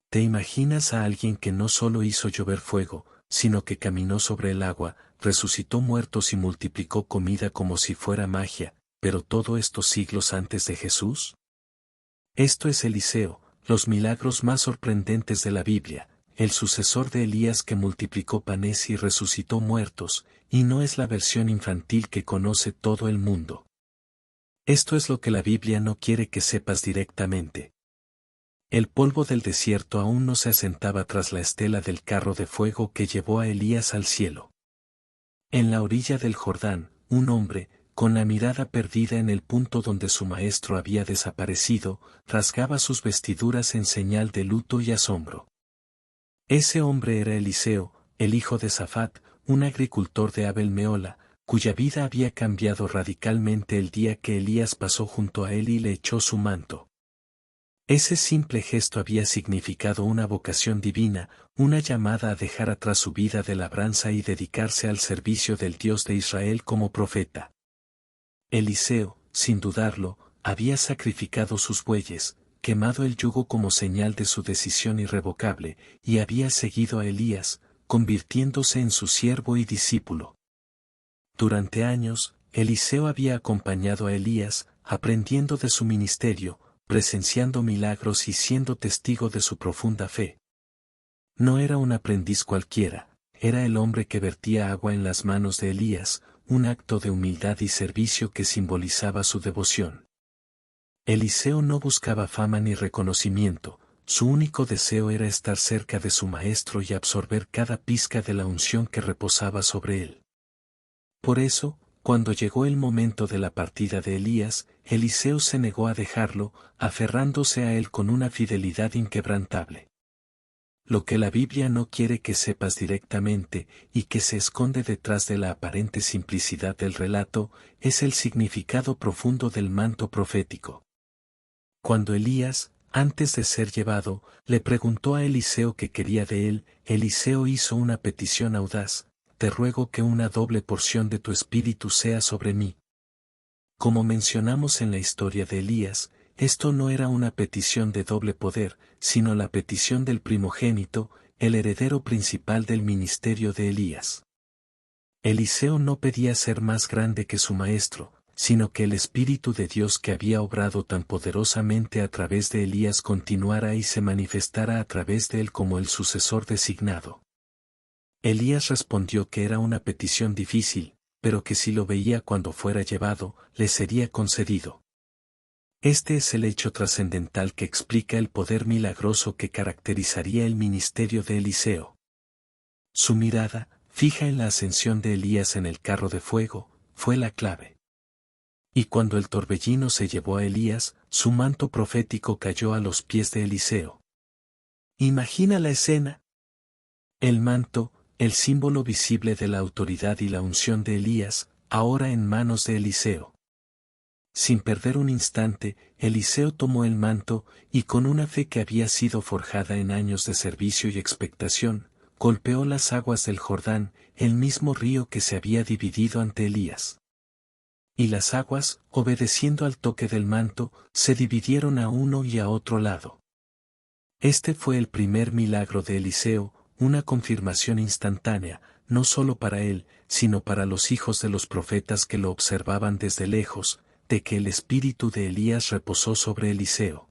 ¿Te imaginas a alguien que no solo hizo llover fuego, sino que caminó sobre el agua, resucitó muertos y multiplicó comida como si fuera magia, pero todo esto siglos antes de Jesús? Esto es Eliseo, los milagros más sorprendentes de la Biblia, el sucesor de Elías que multiplicó panes y resucitó muertos, y no es la versión infantil que conoce todo el mundo. Esto es lo que la Biblia no quiere que sepas directamente. El polvo del desierto aún no se asentaba tras la estela del carro de fuego que llevó a Elías al cielo. En la orilla del Jordán, un hombre, con la mirada perdida en el punto donde su maestro había desaparecido, rasgaba sus vestiduras en señal de luto y asombro. Ese hombre era Eliseo, el hijo de Safat, un agricultor de Abel Mehola, cuya vida había cambiado radicalmente el día que Elías pasó junto a él y le echó su manto. Ese simple gesto había significado una vocación divina, una llamada a dejar atrás su vida de labranza y dedicarse al servicio del Dios de Israel como profeta. Eliseo, sin dudarlo, había sacrificado sus bueyes, quemado el yugo como señal de su decisión irrevocable, y había seguido a Elías, convirtiéndose en su siervo y discípulo. Durante años, Eliseo había acompañado a Elías, aprendiendo de su ministerio, presenciando milagros y siendo testigo de su profunda fe. No era un aprendiz cualquiera, era el hombre que vertía agua en las manos de Elías, un acto de humildad y servicio que simbolizaba su devoción. Eliseo no buscaba fama ni reconocimiento, su único deseo era estar cerca de su maestro y absorber cada pizca de la unción que reposaba sobre él. Por eso, cuando llegó el momento de la partida de Elías, Eliseo se negó a dejarlo, aferrándose a él con una fidelidad inquebrantable. Lo que la Biblia no quiere que sepas directamente, y que se esconde detrás de la aparente simplicidad del relato, es el significado profundo del manto profético. Cuando Elías, antes de ser llevado, le preguntó a Eliseo qué quería de él, Eliseo hizo una petición audaz: te ruego que una doble porción de tu espíritu sea sobre mí. Como mencionamos en la historia de Elías, esto no era una petición de doble poder, sino la petición del primogénito, el heredero principal del ministerio de Elías. Eliseo no pedía ser más grande que su maestro, sino que el Espíritu de Dios que había obrado tan poderosamente a través de Elías continuara y se manifestara a través de él como el sucesor designado. Elías respondió que era una petición difícil, pero que si lo veía cuando fuera llevado, le sería concedido. Este es el hecho trascendental que explica el poder milagroso que caracterizaría el ministerio de Eliseo. Su mirada, fija en la ascensión de Elías en el carro de fuego, fue la clave. Y cuando el torbellino se llevó a Elías, su manto profético cayó a los pies de Eliseo. Imagina la escena. El manto, el símbolo visible de la autoridad y la unción de Elías, ahora en manos de Eliseo. Sin perder un instante, Eliseo tomó el manto, y con una fe que había sido forjada en años de servicio y expectación, golpeó las aguas del Jordán, el mismo río que se había dividido ante Elías. Y las aguas, obedeciendo al toque del manto, se dividieron a uno y a otro lado. Este fue el primer milagro de Eliseo, una confirmación instantánea, no solo para él, sino para los hijos de los profetas que lo observaban desde lejos, de que el espíritu de Elías reposó sobre Eliseo.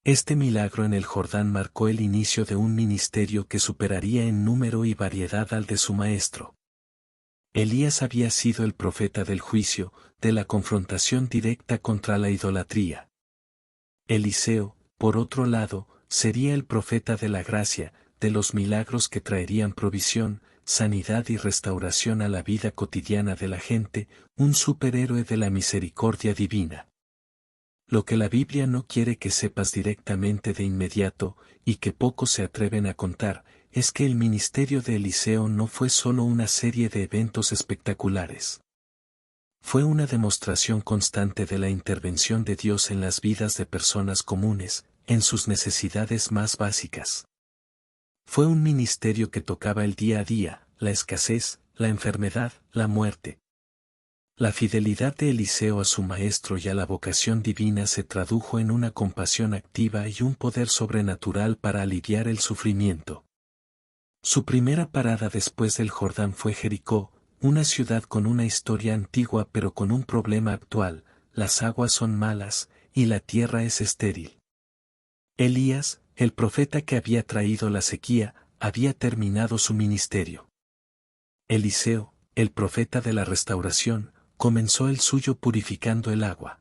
Este milagro en el Jordán marcó el inicio de un ministerio que superaría en número y variedad al de su maestro. Elías había sido el profeta del juicio, de la confrontación directa contra la idolatría. Eliseo, por otro lado, sería el profeta de la gracia, de los milagros que traerían provisión, sanidad y restauración a la vida cotidiana de la gente, un superhéroe de la misericordia divina. Lo que la Biblia no quiere que sepas directamente de inmediato, y que pocos se atreven a contar, es que el ministerio de Eliseo no fue solo una serie de eventos espectaculares. Fue una demostración constante de la intervención de Dios en las vidas de personas comunes, en sus necesidades más básicas. Fue un ministerio que tocaba el día a día, la escasez, la enfermedad, la muerte. La fidelidad de Eliseo a su maestro y a la vocación divina se tradujo en una compasión activa y un poder sobrenatural para aliviar el sufrimiento. Su primera parada después del Jordán fue Jericó, una ciudad con una historia antigua pero con un problema actual: las aguas son malas, y la tierra es estéril. Elías, el profeta que había traído la sequía, había terminado su ministerio. Eliseo, el profeta de la restauración, comenzó el suyo purificando el agua.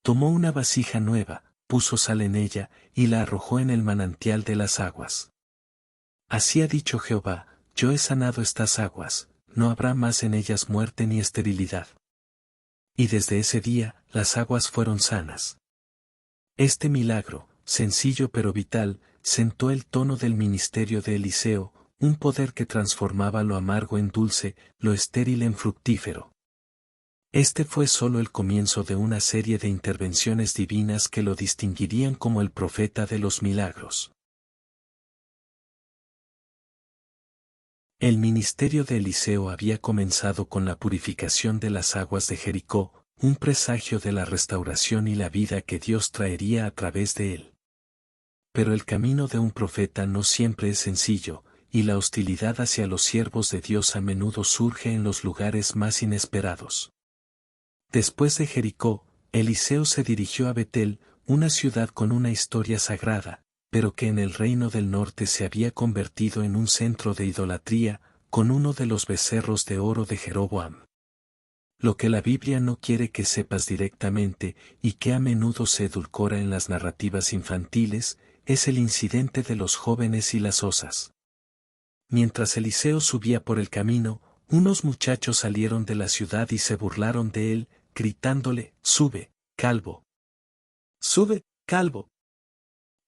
Tomó una vasija nueva, puso sal en ella, y la arrojó en el manantial de las aguas. Así ha dicho Jehová: yo he sanado estas aguas, no habrá más en ellas muerte ni esterilidad. Y desde ese día, las aguas fueron sanas. Este milagro, sencillo pero vital, sentó el tono del ministerio de Eliseo, un poder que transformaba lo amargo en dulce, lo estéril en fructífero. Este fue solo el comienzo de una serie de intervenciones divinas que lo distinguirían como el profeta de los milagros. El ministerio de Eliseo había comenzado con la purificación de las aguas de Jericó, un presagio de la restauración y la vida que Dios traería a través de él. Pero el camino de un profeta no siempre es sencillo, y la hostilidad hacia los siervos de Dios a menudo surge en los lugares más inesperados. Después de Jericó, Eliseo se dirigió a Betel, una ciudad con una historia sagrada, pero que en el reino del norte se había convertido en un centro de idolatría, con uno de los becerros de oro de Jeroboam. Lo que la Biblia no quiere que sepas directamente, y que a menudo se edulcora en las narrativas infantiles, es el incidente de los jóvenes y las osas. Mientras Eliseo subía por el camino, unos muchachos salieron de la ciudad y se burlaron de él, gritándole: «Sube, calvo. Sube, calvo».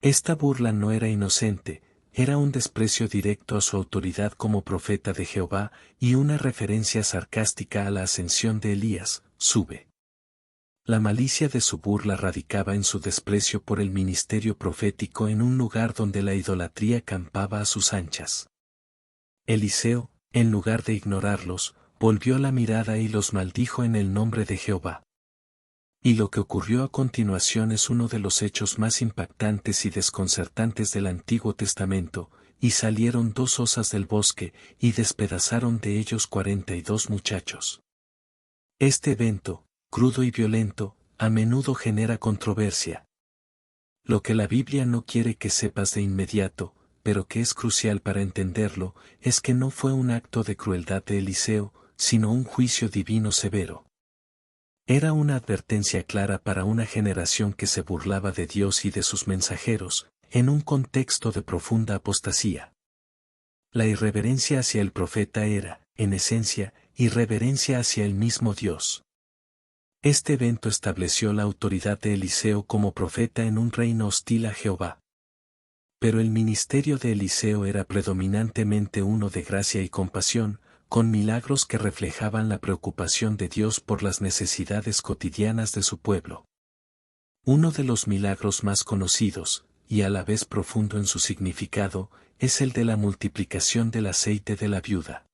Esta burla no era inocente, era un desprecio directo a su autoridad como profeta de Jehová y una referencia sarcástica a la ascensión de Elías: «Sube». La malicia de su burla radicaba en su desprecio por el ministerio profético en un lugar donde la idolatría campaba a sus anchas. Eliseo, en lugar de ignorarlos, volvió la mirada y los maldijo en el nombre de Jehová. Y lo que ocurrió a continuación es uno de los hechos más impactantes y desconcertantes del Antiguo Testamento: y salieron 2 osas del bosque, y despedazaron de ellos 42 muchachos. Este evento, crudo y violento, a menudo genera controversia. Lo que la Biblia no quiere que sepas de inmediato, pero que es crucial para entenderlo, es que no fue un acto de crueldad de Eliseo, sino un juicio divino severo. Era una advertencia clara para una generación que se burlaba de Dios y de sus mensajeros, en un contexto de profunda apostasía. La irreverencia hacia el profeta era, en esencia, irreverencia hacia el mismo Dios. Este evento estableció la autoridad de Eliseo como profeta en un reino hostil a Jehová. Pero el ministerio de Eliseo era predominantemente uno de gracia y compasión, con milagros que reflejaban la preocupación de Dios por las necesidades cotidianas de su pueblo. Uno de los milagros más conocidos, y a la vez profundo en su significado, es el de la multiplicación del aceite de la viuda.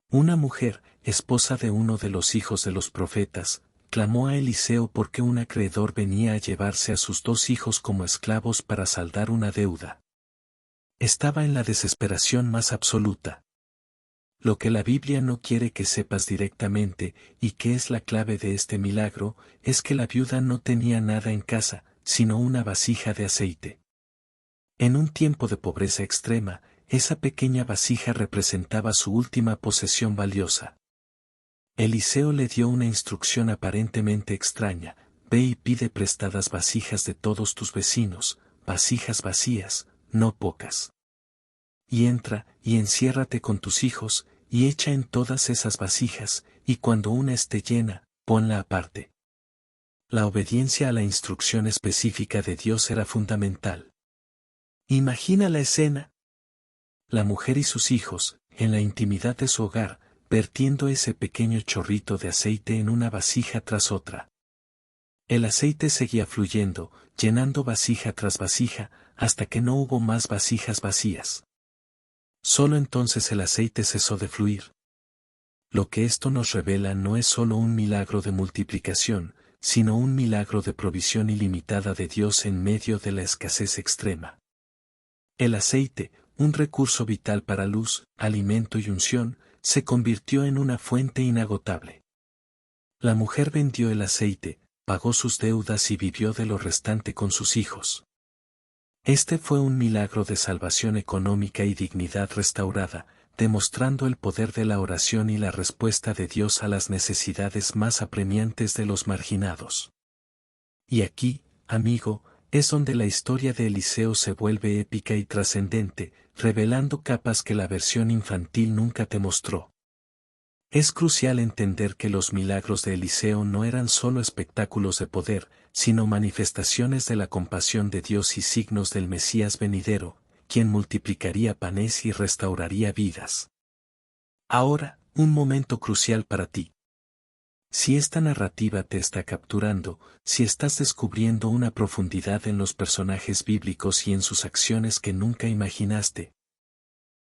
Una mujer, esposa de uno de los hijos de los profetas, clamó a Eliseo porque un acreedor venía a llevarse a sus 2 hijos como esclavos para saldar una deuda. Estaba en la desesperación más absoluta. Lo que la Biblia no quiere que sepas directamente, y que es la clave de este milagro, es que la viuda no tenía nada en casa, sino una vasija de aceite. En un tiempo de pobreza extrema, esa pequeña vasija representaba su última posesión valiosa. Eliseo le dio una instrucción aparentemente extraña: «Ve y pide prestadas vasijas de todos tus vecinos, vasijas vacías, no pocas. Y entra, y enciérrate con tus hijos, y echa en todas esas vasijas, y cuando una esté llena, ponla aparte». La obediencia a la instrucción específica de Dios era fundamental. Imagina la escena. La mujer y sus hijos, en la intimidad de su hogar, vertiendo ese pequeño chorrito de aceite en una vasija tras otra. El aceite seguía fluyendo, llenando vasija tras vasija, hasta que no hubo más vasijas vacías. Solo entonces el aceite cesó de fluir. Lo que esto nos revela no es solo un milagro de multiplicación, sino un milagro de provisión ilimitada de Dios en medio de la escasez extrema. El aceite, un recurso vital para luz, alimento y unción, se convirtió en una fuente inagotable. La mujer vendió el aceite, pagó sus deudas y vivió de lo restante con sus hijos. Este fue un milagro de salvación económica y dignidad restaurada, demostrando el poder de la oración y la respuesta de Dios a las necesidades más apremiantes de los marginados. Y aquí, amigo, es donde la historia de Eliseo se vuelve épica y trascendente, revelando capas que la versión infantil nunca te mostró. Es crucial entender que los milagros de Eliseo no eran solo espectáculos de poder, sino manifestaciones de la compasión de Dios y signos del Mesías venidero, quien multiplicaría panes y restauraría vidas. Ahora, un momento crucial para ti. Si esta narrativa te está capturando, si estás descubriendo una profundidad en los personajes bíblicos y en sus acciones que nunca imaginaste,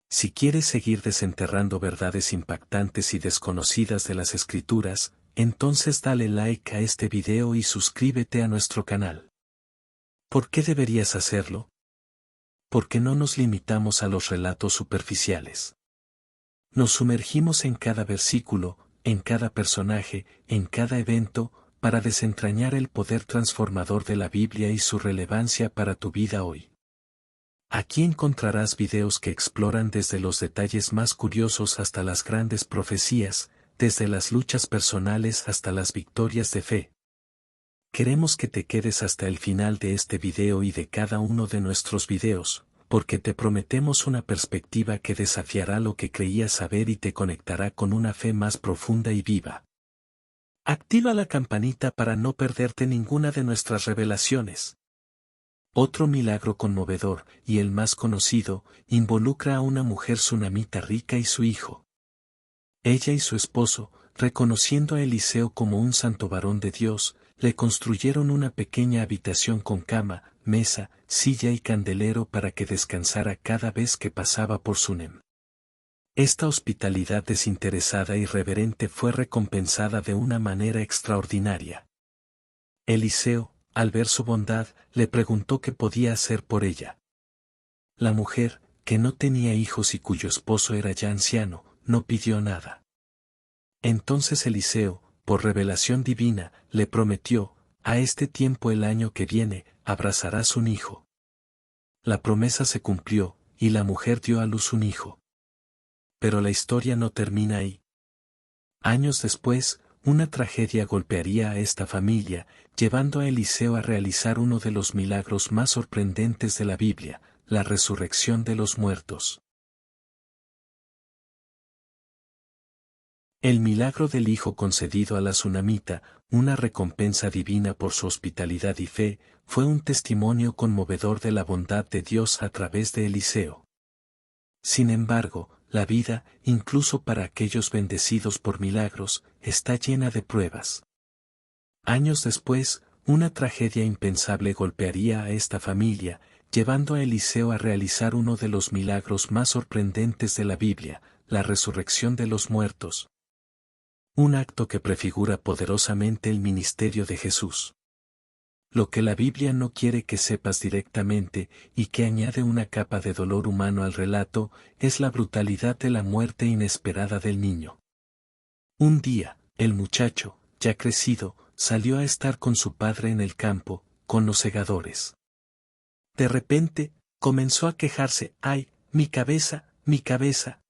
si quieres seguir desenterrando verdades impactantes y desconocidas de las Escrituras, entonces dale like a este video y suscríbete a nuestro canal. ¿Por qué deberías hacerlo? Porque no nos limitamos a los relatos superficiales. Nos sumergimos en cada versículo, en cada personaje, en cada evento, para desentrañar el poder transformador de la Biblia y su relevancia para tu vida hoy. Aquí encontrarás videos que exploran desde los detalles más curiosos hasta las grandes profecías, desde las luchas personales hasta las victorias de fe. Queremos que te quedes hasta el final de este video y de cada uno de nuestros videos, porque te prometemos una perspectiva que desafiará lo que creías saber y te conectará con una fe más profunda y viva. Activa la campanita para no perderte ninguna de nuestras revelaciones. Otro milagro conmovedor, y el más conocido, involucra a una mujer sunamita rica y su hijo. Ella y su esposo, reconociendo a Eliseo como un santo varón de Dios, le construyeron una pequeña habitación con cama, mesa, silla y candelero para que descansara cada vez que pasaba por Sunem. Esta hospitalidad desinteresada y reverente fue recompensada de una manera extraordinaria. Eliseo, al ver su bondad, le preguntó qué podía hacer por ella. La mujer, que no tenía hijos y cuyo esposo era ya anciano, no pidió nada. Entonces Eliseo, por revelación divina, le prometió, a este tiempo el año que viene, abrazarás un hijo. La promesa se cumplió, y la mujer dio a luz un hijo. Pero la historia no termina ahí. Años después, una tragedia golpearía a esta familia, llevando a Eliseo a realizar uno de los milagros más sorprendentes de la Biblia, la resurrección de los muertos. El milagro del hijo concedido a la sunamita, una recompensa divina por su hospitalidad y fe, fue un testimonio conmovedor de la bondad de Dios a través de Eliseo. Sin embargo, la vida, incluso para aquellos bendecidos por milagros, está llena de pruebas. Años después, una tragedia impensable golpearía a esta familia, llevando a Eliseo a realizar uno de los milagros más sorprendentes de la Biblia, la resurrección de los muertos. Un acto que prefigura poderosamente el ministerio de Jesús. Lo que la Biblia no quiere que sepas directamente, y que añade una capa de dolor humano al relato, es la brutalidad de la muerte inesperada del niño. Un día, el muchacho, ya crecido, salió a estar con su padre en el campo, con los segadores. De repente, comenzó a quejarse: ¡ay, mi cabeza, mi cabeza!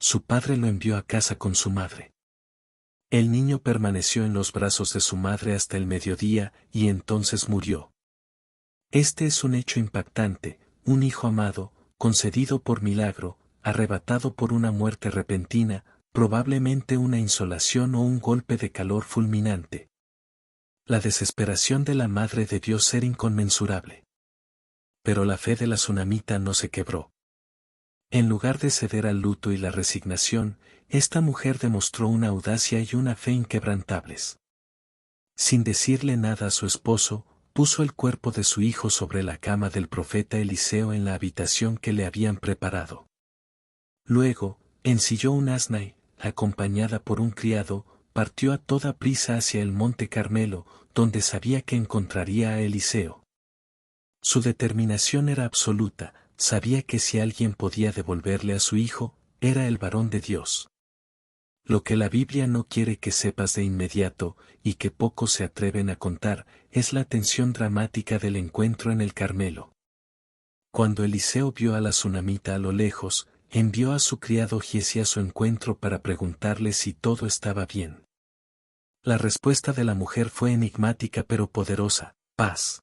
Su padre lo envió a casa con su madre. El niño permaneció en los brazos de su madre hasta el mediodía, y entonces murió. Este es un hecho impactante, un hijo amado, concedido por milagro, arrebatado por una muerte repentina, probablemente una insolación o un golpe de calor fulminante. La desesperación de la madre debió ser inconmensurable. Pero la fe de la sunamita no se quebró. En lugar de ceder al luto y la resignación, esta mujer demostró una audacia y una fe inquebrantables. Sin decirle nada a su esposo, puso el cuerpo de su hijo sobre la cama del profeta Eliseo en la habitación que le habían preparado. Luego, ensilló un asna y, acompañada por un criado, partió a toda prisa hacia el monte Carmelo, donde sabía que encontraría a Eliseo. Su determinación era absoluta, sabía que si alguien podía devolverle a su hijo, era el varón de Dios. Lo que la Biblia no quiere que sepas de inmediato, y que pocos se atreven a contar, es la tensión dramática del encuentro en el Carmelo. Cuando Eliseo vio a la tsunamita a lo lejos, envió a su criado Giezi a su encuentro para preguntarle si todo estaba bien. La respuesta de la mujer fue enigmática pero poderosa: paz.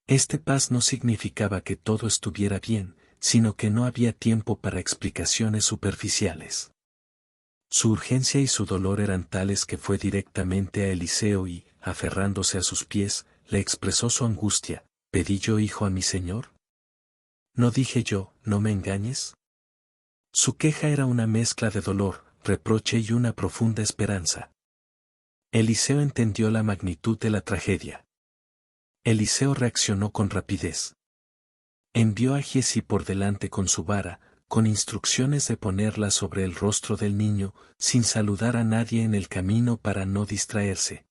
Este paz no significaba que todo estuviera bien, sino que no había tiempo para explicaciones superficiales. Su urgencia y su dolor eran tales que fue directamente a Eliseo y, aferrándose a sus pies, le expresó su angustia: ¿pedí yo hijo a mi señor? ¿No dije yo, no me engañes? Su queja era una mezcla de dolor, reproche y una profunda esperanza. Eliseo entendió la magnitud de la tragedia. Eliseo reaccionó con rapidez. Envió a Giezi por delante con su vara, con instrucciones de ponerla sobre el rostro del niño, sin saludar a nadie en el camino para no distraerse.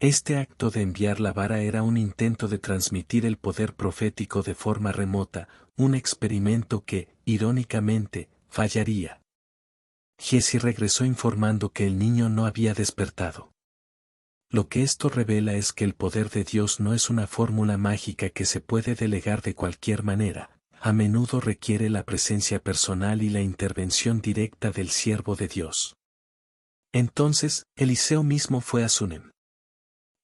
Este acto de enviar la vara era un intento de transmitir el poder profético de forma remota, un experimento que, irónicamente, fallaría. Giezi regresó informando que el niño no había despertado. Lo que esto revela es que el poder de Dios no es una fórmula mágica que se puede delegar de cualquier manera, a menudo requiere la presencia personal y la intervención directa del siervo de Dios. Entonces, Eliseo mismo fue a Sunem.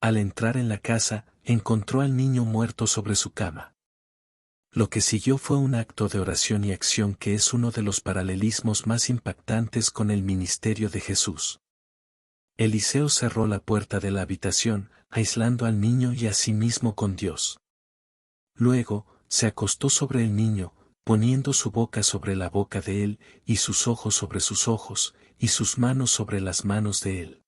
Al entrar en la casa, encontró al niño muerto sobre su cama. Lo que siguió fue un acto de oración y acción que es uno de los paralelismos más impactantes con el ministerio de Jesús. Eliseo cerró la puerta de la habitación, aislando al niño y a sí mismo con Dios. Luego, se acostó sobre el niño, poniendo su boca sobre la boca de él, y sus ojos sobre sus ojos, y sus manos sobre las manos de él.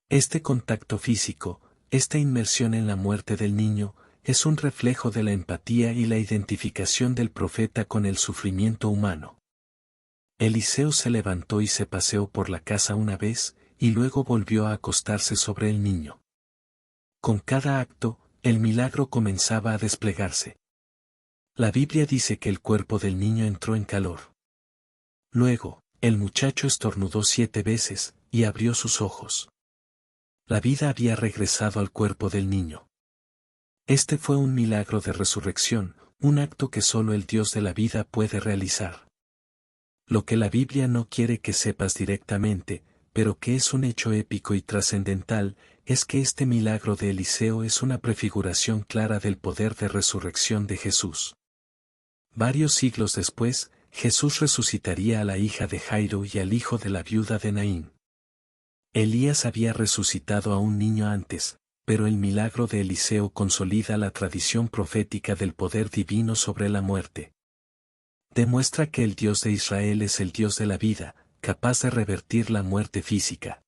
Este contacto físico, esta inmersión en la muerte del niño, es un reflejo de la empatía y la identificación del profeta con el sufrimiento humano. Eliseo se levantó y se paseó por la casa una vez, y luego volvió a acostarse sobre el niño. Con cada acto, el milagro comenzaba a desplegarse. La Biblia dice que el cuerpo del niño entró en calor. Luego, el muchacho estornudó 7 veces, y abrió sus ojos. La vida había regresado al cuerpo del niño. Este fue un milagro de resurrección, un acto que solo el Dios de la vida puede realizar. Lo que la Biblia no quiere que sepas directamente, pero que es un hecho épico y trascendental, es que este milagro de Eliseo es una prefiguración clara del poder de resurrección de Jesús. Varios siglos después, Jesús resucitaría a la hija de Jairo y al hijo de la viuda de Naín. Elías había resucitado a un niño antes, pero el milagro de Eliseo consolida la tradición profética del poder divino sobre la muerte. Demuestra que el Dios de Israel es el Dios de la vida, capaz de revertir la muerte física.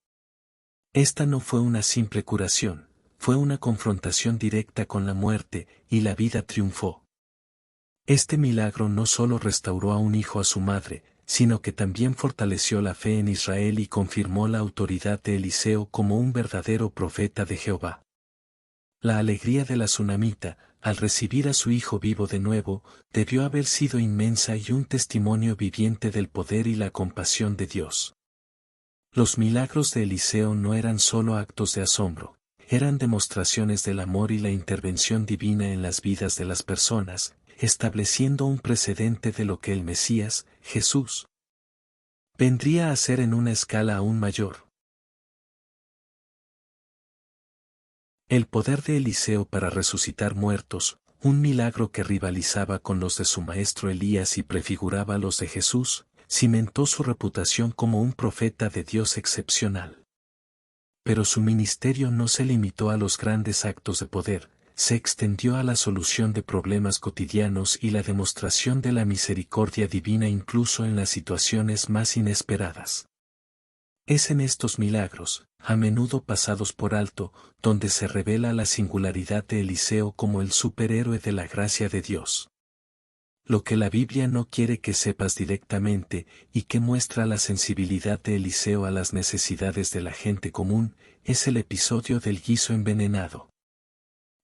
Esta no fue una simple curación, fue una confrontación directa con la muerte, y la vida triunfó. Este milagro no solo restauró a un hijo a su madre, sino que también fortaleció la fe en Israel y confirmó la autoridad de Eliseo como un verdadero profeta de Jehová. La alegría de la tsunamita, al recibir a su hijo vivo de nuevo, debió haber sido inmensa y un testimonio viviente del poder y la compasión de Dios. Los milagros de Eliseo no eran solo actos de asombro, eran demostraciones del amor y la intervención divina en las vidas de las personas, estableciendo un precedente de lo que el Mesías, Jesús, vendría a hacer en una escala aún mayor. El poder de Eliseo para resucitar muertos, un milagro que rivalizaba con los de su maestro Elías y prefiguraba los de Jesús, cimentó su reputación como un profeta de Dios excepcional. Pero su ministerio no se limitó a los grandes actos de poder, se extendió a la solución de problemas cotidianos y la demostración de la misericordia divina incluso en las situaciones más inesperadas. Es en estos milagros, a menudo pasados por alto, donde se revela la singularidad de Eliseo como el superhéroe de la gracia de Dios. Lo que la Biblia no quiere que sepas directamente, y que muestra la sensibilidad de Eliseo a las necesidades de la gente común, es el episodio del guiso envenenado.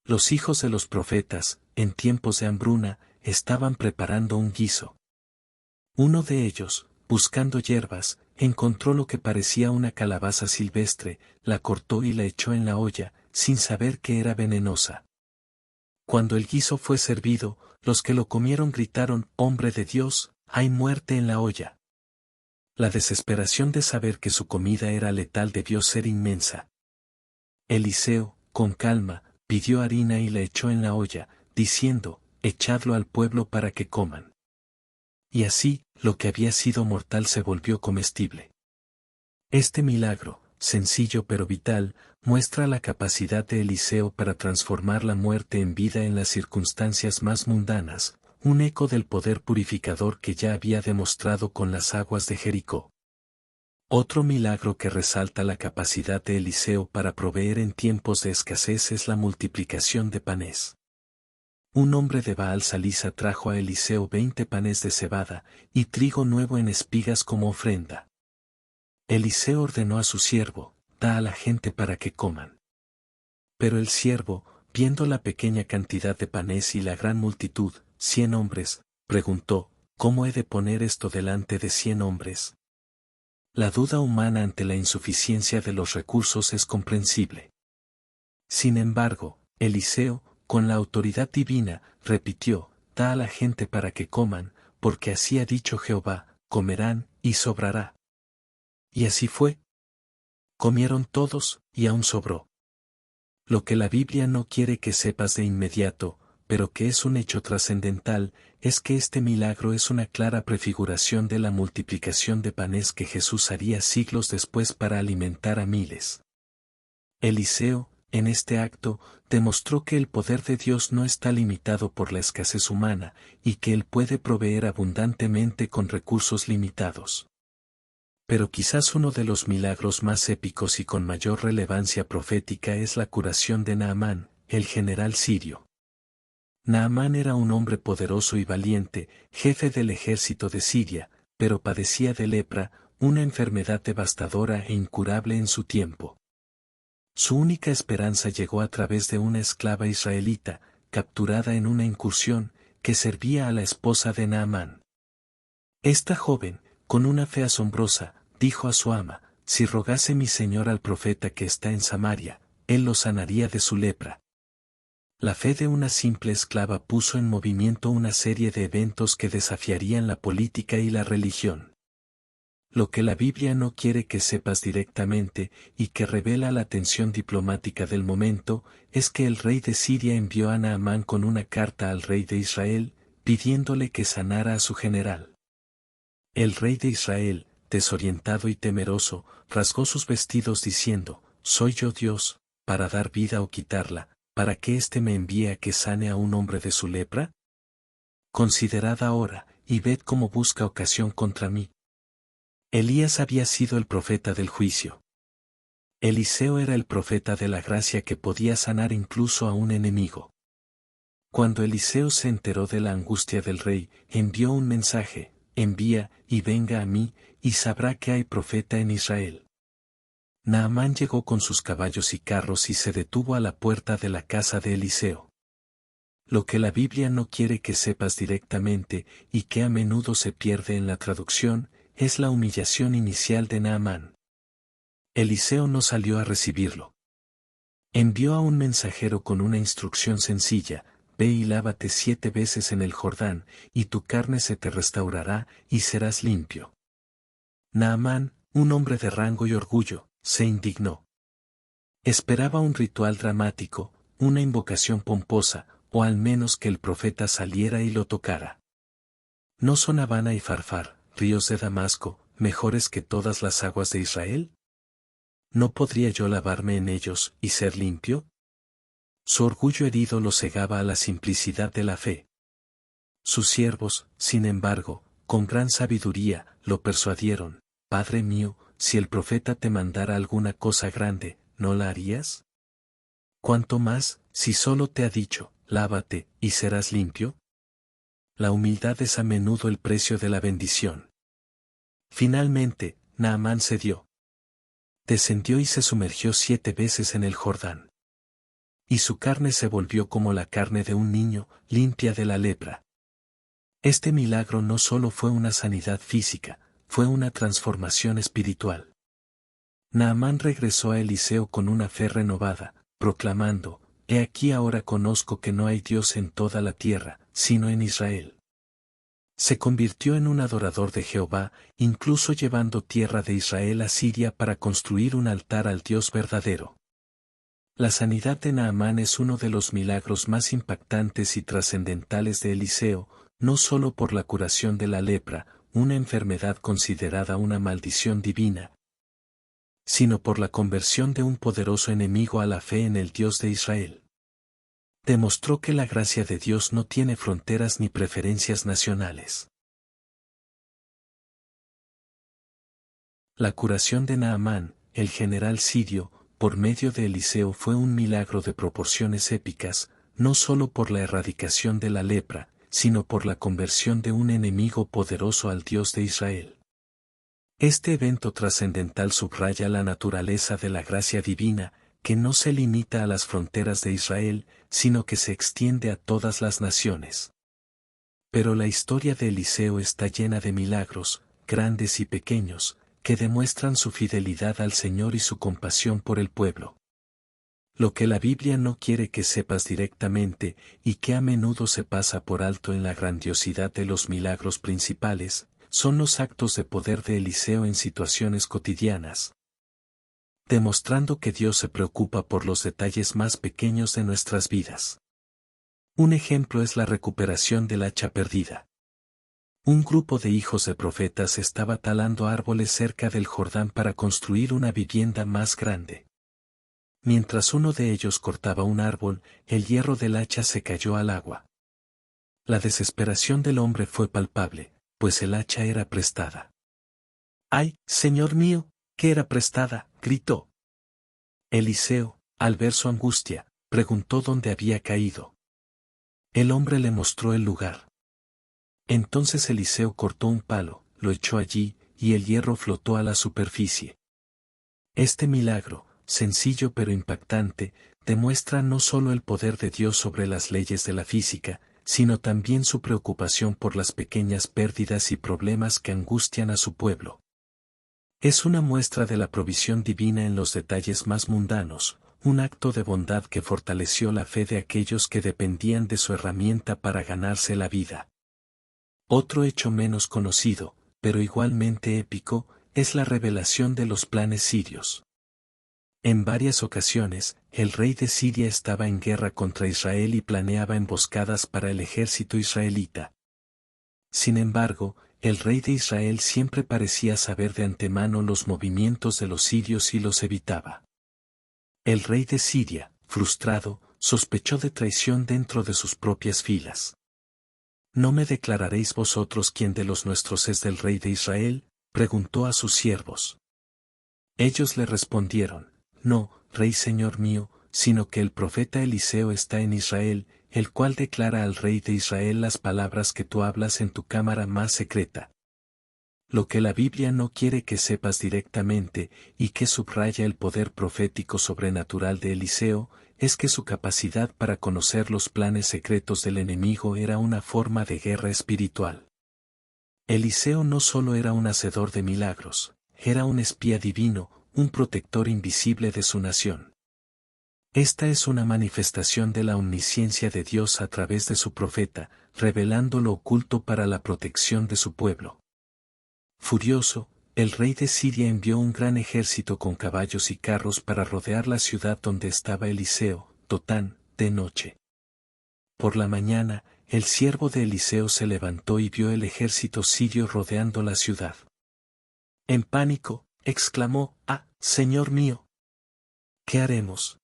Los hijos de los profetas, en tiempos de hambruna, estaban preparando un guiso. Uno de ellos, buscando hierbas, encontró lo que parecía una calabaza silvestre, la cortó y la echó en la olla, sin saber que era venenosa. Cuando el guiso fue servido, los que lo comieron gritaron: «¡Hombre de Dios, hay muerte en la olla!». La desesperación de saber que su comida era letal debió ser inmensa. Eliseo, con calma, pidió harina y la echó en la olla, diciendo: «Echadlo al pueblo para que coman». Y así, lo que había sido mortal se volvió comestible. Este milagro, sencillo pero vital, muestra la capacidad de Eliseo para transformar la muerte en vida en las circunstancias más mundanas, un eco del poder purificador que ya había demostrado con las aguas de Jericó. Otro milagro que resalta la capacidad de Eliseo para proveer en tiempos de escasez es la multiplicación de panes. Un hombre de Baal Salisa trajo a Eliseo 20 panes de cebada, y trigo nuevo en espigas como ofrenda. Eliseo ordenó a su siervo: «Da a la gente para que coman». Pero el siervo, viendo la pequeña cantidad de panes y la gran multitud, 100 hombres, preguntó: «¿Cómo he de poner esto delante de 100 hombres?» La duda humana ante la insuficiencia de los recursos es comprensible. Sin embargo, Eliseo, con la autoridad divina, repitió: «Da a la gente para que coman, porque así ha dicho Jehová: comerán, y sobrará». Y así fue. Comieron todos, y aún sobró. Lo que la Biblia no quiere que sepas de inmediato, pero que es un hecho trascendental, es que este milagro es una clara prefiguración de la multiplicación de panes que Jesús haría siglos después para alimentar a miles. Eliseo, en este acto, demostró que el poder de Dios no está limitado por la escasez humana, y que Él puede proveer abundantemente con recursos limitados. Pero quizás uno de los milagros más épicos y con mayor relevancia profética es la curación de Naamán, el general sirio. Naamán era un hombre poderoso y valiente, jefe del ejército de Siria, pero padecía de lepra, una enfermedad devastadora e incurable en su tiempo. Su única esperanza llegó a través de una esclava israelita, capturada en una incursión, que servía a la esposa de Naamán. Esta joven, con una fe asombrosa, dijo a su ama: «Si rogase mi señor al profeta que está en Samaria, él lo sanaría de su lepra». La fe de una simple esclava puso en movimiento una serie de eventos que desafiarían la política y la religión. Lo que la Biblia no quiere que sepas directamente, y que revela la tensión diplomática del momento, es que el rey de Siria envió a Naamán con una carta al rey de Israel, pidiéndole que sanara a su general. El rey de Israel, desorientado y temeroso, rasgó sus vestidos diciendo: «¿Soy yo Dios, para dar vida o quitarla, para que éste me envíe a que sane a un hombre de su lepra? Considerad ahora, y ved cómo busca ocasión contra mí». Elías había sido el profeta del juicio. Eliseo era el profeta de la gracia que podía sanar incluso a un enemigo. Cuando Eliseo se enteró de la angustia del rey, envió un mensaje: «Envía, y venga a mí, y sabrá que hay profeta en Israel». Naamán llegó con sus caballos y carros y se detuvo a la puerta de la casa de Eliseo. Lo que la Biblia no quiere que sepas directamente, y que a menudo se pierde en la traducción, es la humillación inicial de Naamán. Eliseo no salió a recibirlo. Envió a un mensajero con una instrucción sencilla: «Ve y lávate 7 veces en el Jordán, y tu carne se te restaurará, y serás limpio». Naamán, un hombre de rango y orgullo, se indignó. Esperaba un ritual dramático, una invocación pomposa, o al menos que el profeta saliera y lo tocara. ¿No son Habana y Farfar, ríos de Damasco, mejores que todas las aguas de Israel? ¿No podría yo lavarme en ellos y ser limpio? Su orgullo herido lo cegaba a la simplicidad de la fe. Sus siervos, sin embargo, con gran sabiduría, lo persuadieron: «Padre mío, si el profeta te mandara alguna cosa grande, ¿no la harías? ¿Cuánto más, si solo te ha dicho: lávate, y serás limpio?» la humildad es a menudo el precio de la bendición. Finalmente, Naamán cedió. Descendió y se sumergió 7 veces en el Jordán. Y su carne se volvió como la carne de un niño, limpia de la lepra. Este milagro no solo fue una sanidad física, fue una transformación espiritual. Naamán regresó a Eliseo con una fe renovada, proclamando: «He aquí ahora conozco que no hay Dios en toda la tierra, sino en Israel». Se convirtió en un adorador de Jehová, incluso llevando tierra de Israel a Siria para construir un altar al Dios verdadero. La sanidad de Naamán es uno de los milagros más impactantes y trascendentales de Eliseo, no solo por la curación de la lepra, una enfermedad considerada una maldición divina, sino por la conversión de un poderoso enemigo a la fe en el Dios de Israel. Demostró que la gracia de Dios no tiene fronteras ni preferencias nacionales. La curación de Naamán, el general sirio, por medio de Eliseo fue un milagro de proporciones épicas, no solo por la erradicación de la lepra, sino por la conversión de un enemigo poderoso al Dios de Israel. Este evento trascendental subraya la naturaleza de la gracia divina, que no se limita a las fronteras de Israel, sino que se extiende a todas las naciones. Pero la historia de Eliseo está llena de milagros, grandes y pequeños, que demuestran su fidelidad al Señor y su compasión por el pueblo. Lo que la Biblia no quiere que sepas directamente, y que a menudo se pasa por alto en la grandiosidad de los milagros principales, son los actos de poder de Eliseo en situaciones cotidianas, demostrando que Dios se preocupa por los detalles más pequeños de nuestras vidas. Un ejemplo es la recuperación del hacha perdida. Un grupo de hijos de profetas estaba talando árboles cerca del Jordán para construir una vivienda más grande. Mientras uno de ellos cortaba un árbol, el hierro del hacha se cayó al agua. La desesperación del hombre fue palpable, pues el hacha era prestada. «¡Ay, Señor mío, que era prestada!», gritó. Eliseo, al ver su angustia, preguntó dónde había caído. El hombre le mostró el lugar. Entonces Eliseo cortó un palo, lo echó allí, y el hierro flotó a la superficie. Este milagro, sencillo pero impactante, demuestra no solo el poder de Dios sobre las leyes de la física, sino también su preocupación por las pequeñas pérdidas y problemas que angustian a su pueblo. Es una muestra de la provisión divina en los detalles más mundanos, un acto de bondad que fortaleció la fe de aquellos que dependían de su herramienta para ganarse la vida. Otro hecho menos conocido, pero igualmente épico, es la revelación de los planes sirios. En varias ocasiones, el rey de Siria estaba en guerra contra Israel y planeaba emboscadas para el ejército israelita. Sin embargo, el rey de Israel siempre parecía saber de antemano los movimientos de los sirios y los evitaba. El rey de Siria, frustrado, sospechó de traición dentro de sus propias filas. «¿No me declararéis vosotros quién de los nuestros es del rey de Israel?», preguntó a sus siervos. Ellos le respondieron: «No, rey señor mío, sino que el profeta Eliseo está en Israel, el cual declara al rey de Israel las palabras que tú hablas en tu cámara más secreta». Lo que la Biblia no quiere que sepas directamente, y que subraya el poder profético sobrenatural de Eliseo, es que su capacidad para conocer los planes secretos del enemigo era una forma de guerra espiritual. Eliseo no solo era un hacedor de milagros, era un espía divino, un protector invisible de su nación. Esta es una manifestación de la omnisciencia de Dios a través de su profeta, revelando lo oculto para la protección de su pueblo. Furioso, el rey de Siria envió un gran ejército con caballos y carros para rodear la ciudad donde estaba Eliseo, Dotán, de noche. Por la mañana, el siervo de Eliseo se levantó y vio el ejército sirio rodeando la ciudad. En pánico, exclamó: «¡Ah, Señor mío! ¿Qué haremos?».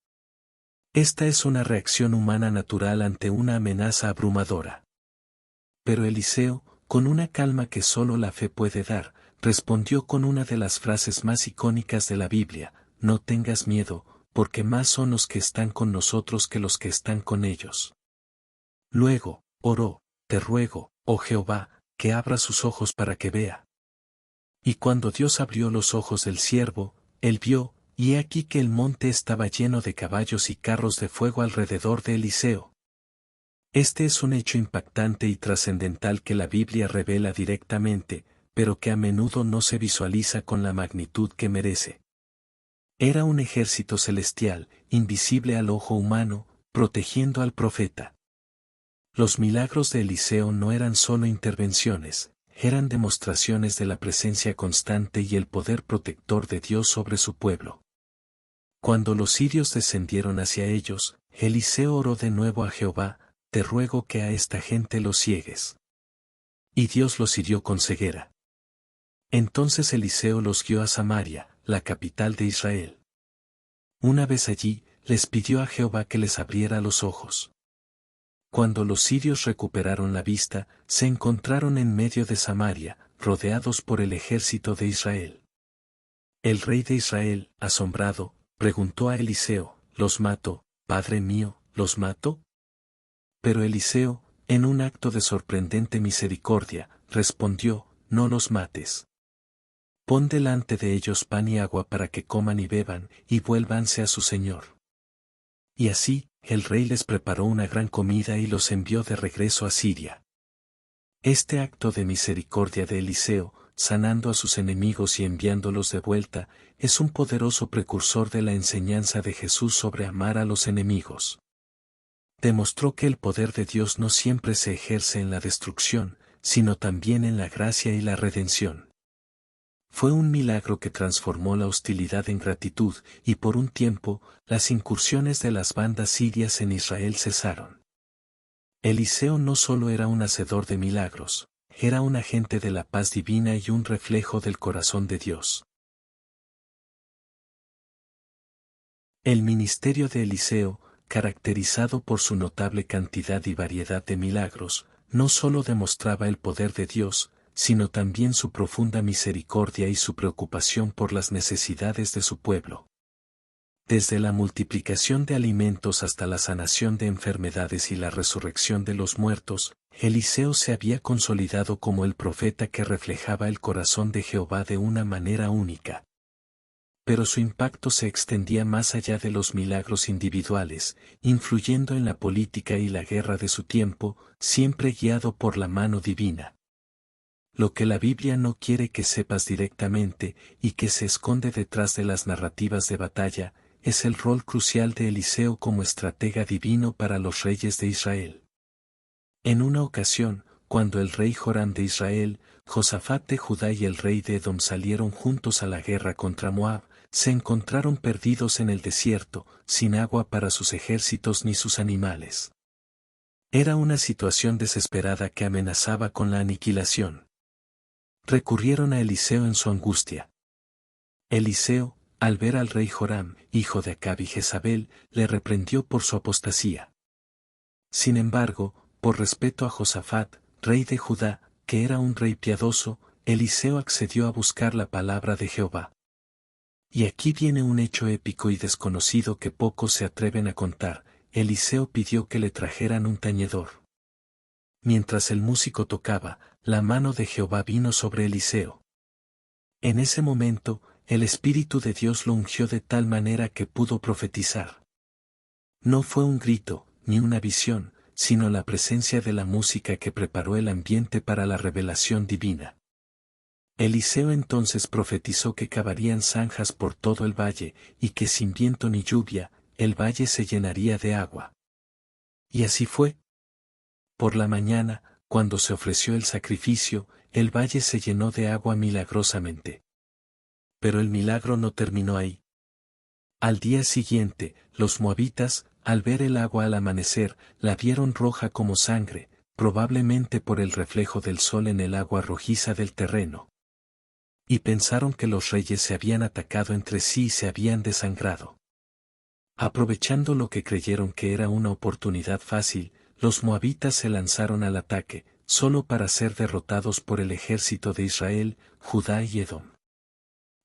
Esta es una reacción humana natural ante una amenaza abrumadora. Pero Eliseo, con una calma que solo la fe puede dar, respondió con una de las frases más icónicas de la Biblia: «No tengas miedo, porque más son los que están con nosotros que los que están con ellos». Luego, oró: «Te ruego, oh Jehová, que abra sus ojos para que vea. Y cuando Dios abrió los ojos del siervo, él vio, y he aquí que el monte estaba lleno de caballos y carros de fuego alrededor de Eliseo. Este es un hecho impactante y trascendental que la Biblia revela directamente, pero que a menudo no se visualiza con la magnitud que merece. Era un ejército celestial, invisible al ojo humano, protegiendo al profeta. Los milagros de Eliseo no eran solo intervenciones, eran demostraciones de la presencia constante y el poder protector de Dios sobre su pueblo. Cuando los sirios descendieron hacia ellos, Eliseo oró de nuevo a Jehová: te ruego que a esta gente los ciegues. Y Dios los hirió con ceguera. Entonces Eliseo los guió a Samaria, la capital de Israel. Una vez allí, les pidió a Jehová que les abriera los ojos. Cuando los sirios recuperaron la vista, se encontraron en medio de Samaria, rodeados por el ejército de Israel. El rey de Israel, asombrado, preguntó a Eliseo: ¿los mato, padre mío, los mato? Pero Eliseo, en un acto de sorprendente misericordia, respondió: no los mates. Pon delante de ellos pan y agua para que coman y beban, y vuélvanse a su señor. Y así, el rey les preparó una gran comida y los envió de regreso a Siria. Este acto de misericordia de Eliseo, sanando a sus enemigos y enviándolos de vuelta, es un poderoso precursor de la enseñanza de Jesús sobre amar a los enemigos. Demostró que el poder de Dios no siempre se ejerce en la destrucción, sino también en la gracia y la redención. Fue un milagro que transformó la hostilidad en gratitud, y por un tiempo, las incursiones de las bandas sirias en Israel cesaron. Eliseo no solo era un hacedor de milagros, era un agente de la paz divina y un reflejo del corazón de Dios. El ministerio de Eliseo, caracterizado por su notable cantidad y variedad de milagros, no solo demostraba el poder de Dios, sino también su profunda misericordia y su preocupación por las necesidades de su pueblo. Desde la multiplicación de alimentos hasta la sanación de enfermedades y la resurrección de los muertos, Eliseo se había consolidado como el profeta que reflejaba el corazón de Jehová de una manera única. Pero su impacto se extendía más allá de los milagros individuales, influyendo en la política y la guerra de su tiempo, siempre guiado por la mano divina. Lo que la Biblia no quiere que sepas directamente, y que se esconde detrás de las narrativas de batalla, es el rol crucial de Eliseo como estratega divino para los reyes de Israel. En una ocasión, cuando el rey Joram de Israel, Josafat de Judá y el rey de Edom salieron juntos a la guerra contra Moab, se encontraron perdidos en el desierto, sin agua para sus ejércitos ni sus animales. Era una situación desesperada que amenazaba con la aniquilación. Recurrieron a Eliseo en su angustia. Eliseo, al ver al rey Joram, hijo de Acab y Jezabel, le reprendió por su apostasía. Sin embargo, por respeto a Josafat, rey de Judá, que era un rey piadoso, Eliseo accedió a buscar la palabra de Jehová. Y aquí viene un hecho épico y desconocido que pocos se atreven a contar: Eliseo pidió que le trajeran un tañedor. Mientras el músico tocaba, la mano de Jehová vino sobre Eliseo. En ese momento, el Espíritu de Dios lo ungió de tal manera que pudo profetizar. No fue un grito, ni una visión, sino la presencia de la música que preparó el ambiente para la revelación divina. Eliseo entonces profetizó que cavarían zanjas por todo el valle, y que sin viento ni lluvia, el valle se llenaría de agua. Y así fue. Por la mañana, cuando se ofreció el sacrificio, el valle se llenó de agua milagrosamente. Pero el milagro no terminó ahí. Al día siguiente, los moabitas, al ver el agua al amanecer, la vieron roja como sangre, probablemente por el reflejo del sol en el agua rojiza del terreno. Y pensaron que los reyes se habían atacado entre sí y se habían desangrado. Aprovechando lo que creyeron que era una oportunidad fácil, los moabitas se lanzaron al ataque, solo para ser derrotados por el ejército de Israel, Judá y Edom.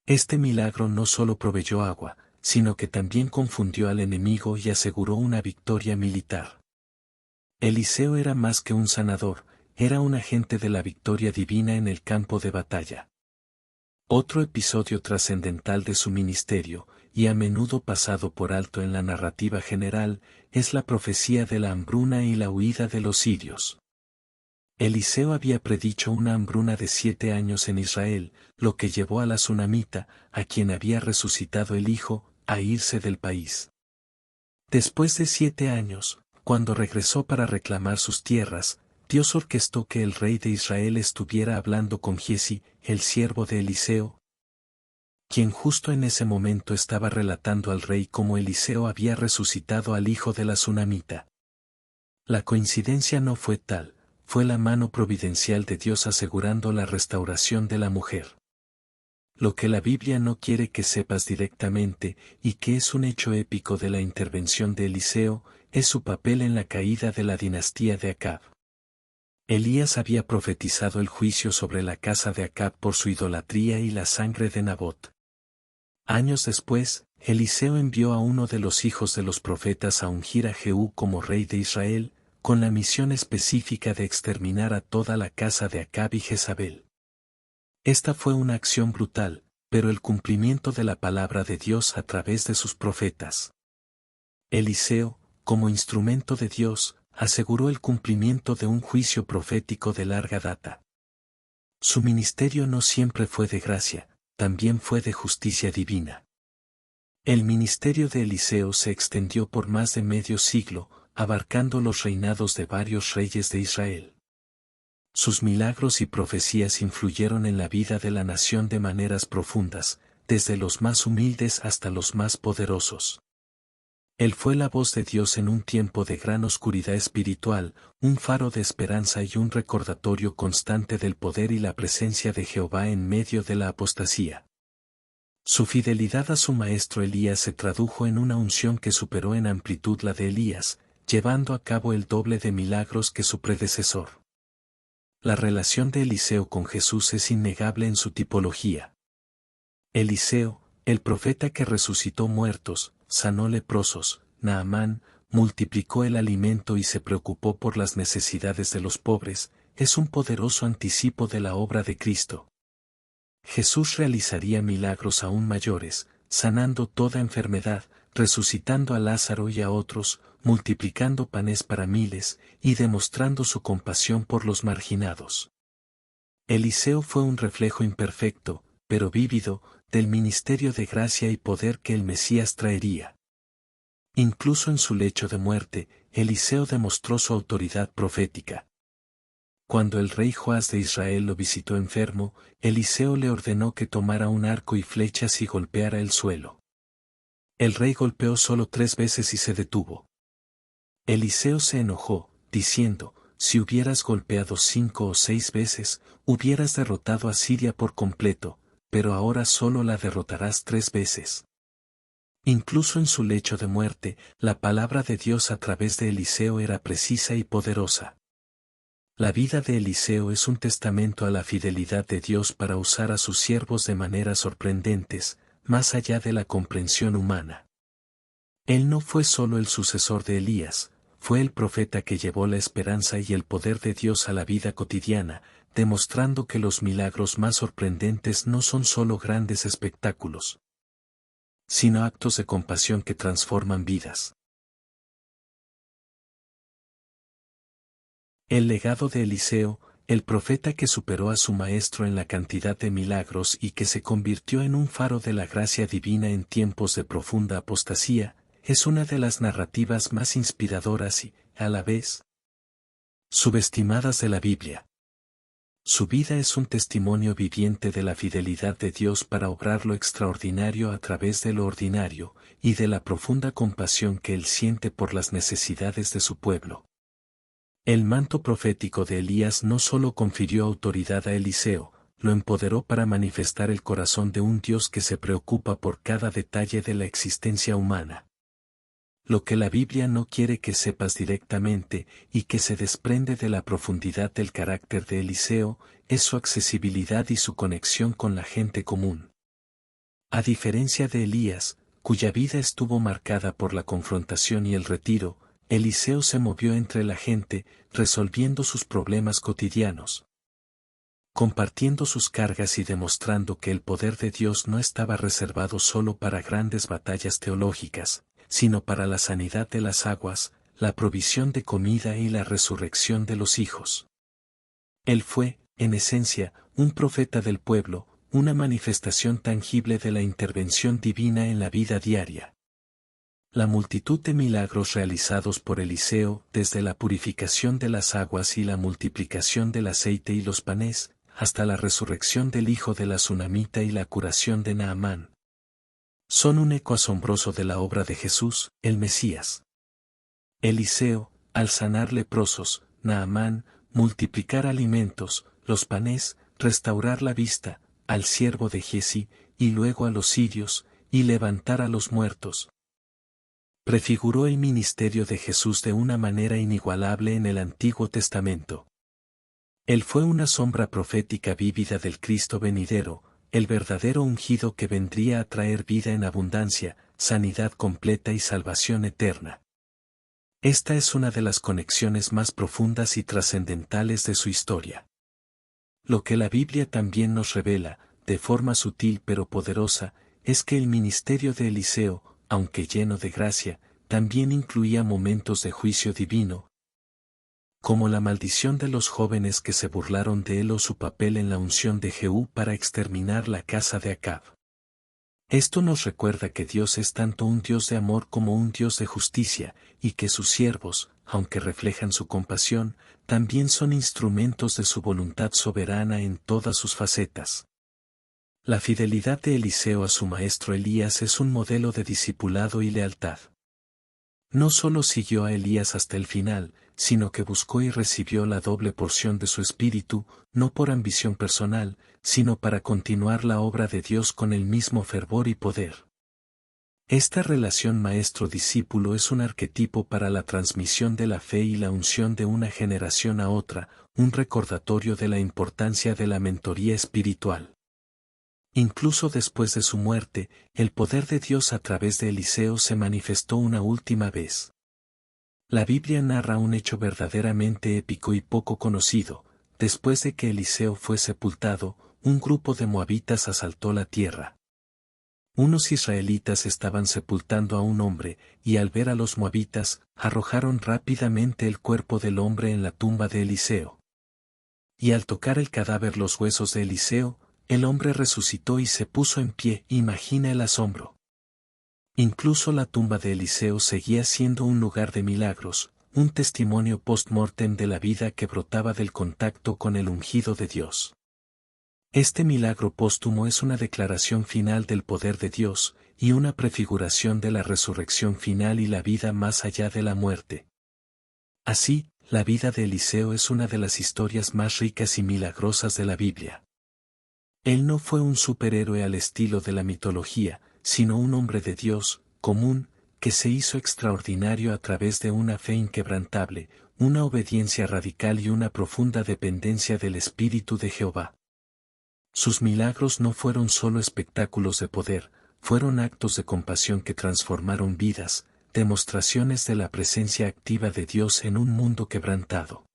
Este milagro no solo proveyó agua, sino que también confundió al enemigo y aseguró una victoria militar. Eliseo era más que un sanador, era un agente de la victoria divina en el campo de batalla. Otro episodio trascendental de su ministerio, y a menudo pasado por alto en la narrativa general, es la profecía de la hambruna y la huida de los sirios. Eliseo había predicho una hambruna de 7 años en Israel, lo que llevó a la sunamita, a quien había resucitado el hijo, a irse del país. Después de 7 años, cuando regresó para reclamar sus tierras, Dios orquestó que el rey de Israel estuviera hablando con Giezi, el siervo de Eliseo, quien justo en ese momento estaba relatando al rey cómo Eliseo había resucitado al hijo de la sunamita. La coincidencia no fue tal, fue la mano providencial de Dios asegurando la restauración de la mujer. Lo que la Biblia no quiere que sepas directamente, y que es un hecho épico de la intervención de Eliseo, es su papel en la caída de la dinastía de Acab. Elías había profetizado el juicio sobre la casa de Acab por su idolatría y la sangre de Nabot. Años después, Eliseo envió a uno de los hijos de los profetas a ungir a Jehú como rey de Israel, con la misión específica de exterminar a toda la casa de Acab y Jezabel. Esta fue una acción brutal, pero el cumplimiento de la palabra de Dios a través de sus profetas. Eliseo, como instrumento de Dios, aseguró el cumplimiento de un juicio profético de larga data. Su ministerio no siempre fue de gracia, también fue de justicia divina. El ministerio de Eliseo se extendió por más de medio siglo, abarcando los reinados de varios reyes de Israel. Sus milagros y profecías influyeron en la vida de la nación de maneras profundas, desde los más humildes hasta los más poderosos. Él fue la voz de Dios en un tiempo de gran oscuridad espiritual, un faro de esperanza y un recordatorio constante del poder y la presencia de Jehová en medio de la apostasía. Su fidelidad a su maestro Elías se tradujo en una unción que superó en amplitud la de Elías, llevando a cabo el doble de milagros que su predecesor. La relación de Eliseo con Jesús es innegable en su tipología. Eliseo, el profeta que resucitó muertos, sanó leprosos, Naamán, multiplicó el alimento y se preocupó por las necesidades de los pobres, es un poderoso anticipo de la obra de Cristo. Jesús realizaría milagros aún mayores, sanando toda enfermedad, resucitando a Lázaro y a otros, multiplicando panes para miles, y demostrando su compasión por los marginados. Eliseo fue un reflejo imperfecto, pero vívido, del ministerio de gracia y poder que el Mesías traería. Incluso en su lecho de muerte, Eliseo demostró su autoridad profética. Cuando el rey Joás de Israel lo visitó enfermo, Eliseo le ordenó que tomara un arco y flechas y golpeara el suelo. El rey golpeó solo 3 veces y se detuvo. Eliseo se enojó, diciendo, si hubieras golpeado 5 o 6 veces, hubieras derrotado a Siria por completo, pero ahora solo la derrotarás 3 veces. Incluso en su lecho de muerte, la palabra de Dios a través de Eliseo era precisa y poderosa. La vida de Eliseo es un testamento a la fidelidad de Dios para usar a sus siervos de maneras sorprendentes, más allá de la comprensión humana. Él no fue solo el sucesor de Elías, fue el profeta que llevó la esperanza y el poder de Dios a la vida cotidiana, demostrando que los milagros más sorprendentes no son solo grandes espectáculos, sino actos de compasión que transforman vidas. El legado de Eliseo, el profeta que superó a su maestro en la cantidad de milagros y que se convirtió en un faro de la gracia divina en tiempos de profunda apostasía, es una de las narrativas más inspiradoras y, a la vez, subestimadas de la Biblia. Su vida es un testimonio viviente de la fidelidad de Dios para obrar lo extraordinario a través de lo ordinario, y de la profunda compasión que Él siente por las necesidades de su pueblo. El manto profético de Elías no solo confirió autoridad a Eliseo, lo empoderó para manifestar el corazón de un Dios que se preocupa por cada detalle de la existencia humana. Lo que la Biblia no quiere que sepas directamente, y que se desprende de la profundidad del carácter de Eliseo, es su accesibilidad y su conexión con la gente común. A diferencia de Elías, cuya vida estuvo marcada por la confrontación y el retiro, Eliseo se movió entre la gente, resolviendo sus problemas cotidianos, compartiendo sus cargas y demostrando que el poder de Dios no estaba reservado solo para grandes batallas teológicas, sino para la sanidad de las aguas, la provisión de comida y la resurrección de los hijos. Él fue, en esencia, un profeta del pueblo, una manifestación tangible de la intervención divina en la vida diaria. La multitud de milagros realizados por Eliseo, desde la purificación de las aguas y la multiplicación del aceite y los panes, hasta la resurrección del hijo de la Sunamita y la curación de Naamán, son un eco asombroso de la obra de Jesús, el Mesías. Eliseo, al sanar leprosos, Naamán, multiplicar alimentos, los panes, restaurar la vista, al siervo de Giezi, y luego a los sirios, y levantar a los muertos. Prefiguró el ministerio de Jesús de una manera inigualable en el Antiguo Testamento. Él fue una sombra profética vívida del Cristo venidero, el verdadero ungido que vendría a traer vida en abundancia, sanidad completa y salvación eterna. Esta es una de las conexiones más profundas y trascendentales de su historia. Lo que la Biblia también nos revela, de forma sutil pero poderosa, es que el ministerio de Eliseo, aunque lleno de gracia, también incluía momentos de juicio divino, como la maldición de los jóvenes que se burlaron de él o su papel en la unción de Jehú para exterminar la casa de Acab. Esto nos recuerda que Dios es tanto un Dios de amor como un Dios de justicia, y que sus siervos, aunque reflejan su compasión, también son instrumentos de su voluntad soberana en todas sus facetas. La fidelidad de Eliseo a su maestro Elías es un modelo de discipulado y lealtad. No solo siguió a Elías hasta el final, sino que buscó y recibió la doble porción de su espíritu, no por ambición personal, sino para continuar la obra de Dios con el mismo fervor y poder. Esta relación maestro-discípulo es un arquetipo para la transmisión de la fe y la unción de una generación a otra, un recordatorio de la importancia de la mentoría espiritual. Incluso después de su muerte, el poder de Dios a través de Eliseo se manifestó una última vez. La Biblia narra un hecho verdaderamente épico y poco conocido. Después de que Eliseo fue sepultado, un grupo de moabitas asaltó la tierra. Unos israelitas estaban sepultando a un hombre, y al ver a los moabitas, arrojaron rápidamente el cuerpo del hombre en la tumba de Eliseo. Y al tocar el cadáver los huesos de Eliseo, el hombre resucitó y se puso en pie. Imagina el asombro. Incluso la tumba de Eliseo seguía siendo un lugar de milagros, un testimonio post-mortem de la vida que brotaba del contacto con el ungido de Dios. Este milagro póstumo es una declaración final del poder de Dios, y una prefiguración de la resurrección final y la vida más allá de la muerte. Así, la vida de Eliseo es una de las historias más ricas y milagrosas de la Biblia. Él no fue un superhéroe al estilo de la mitología, sino un hombre de Dios, común, que se hizo extraordinario a través de una fe inquebrantable, una obediencia radical y una profunda dependencia del Espíritu de Jehová. Sus milagros no fueron solo espectáculos de poder, fueron actos de compasión que transformaron vidas, demostraciones de la presencia activa de Dios en un mundo quebrantado.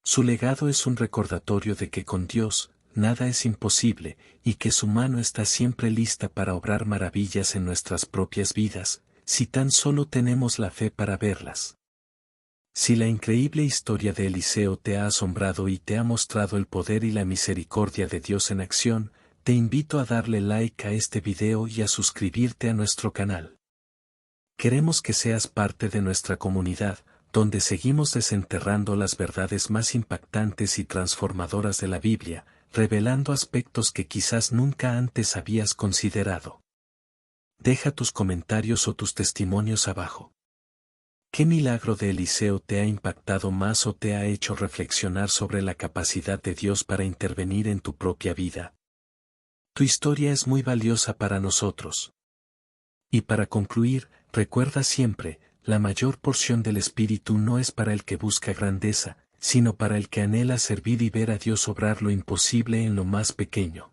Su legado es un recordatorio de que con Dios, nada es imposible, y que su mano está siempre lista para obrar maravillas en nuestras propias vidas, si tan solo tenemos la fe para verlas. Si la increíble historia de Eliseo te ha asombrado y te ha mostrado el poder y la misericordia de Dios en acción, te invito a darle like a este video y a suscribirte a nuestro canal. Queremos que seas parte de nuestra comunidad, donde seguimos desenterrando las verdades más impactantes y transformadoras de la Biblia, revelando aspectos que quizás nunca antes habías considerado. Deja tus comentarios o tus testimonios abajo. ¿Qué milagro de Eliseo te ha impactado más o te ha hecho reflexionar sobre la capacidad de Dios para intervenir en tu propia vida? Tu historia es muy valiosa para nosotros. Y para concluir, recuerda siempre, la mayor porción del Espíritu no es para el que busca grandeza, sino para el que anhela servir y ver a Dios obrar lo imposible en lo más pequeño.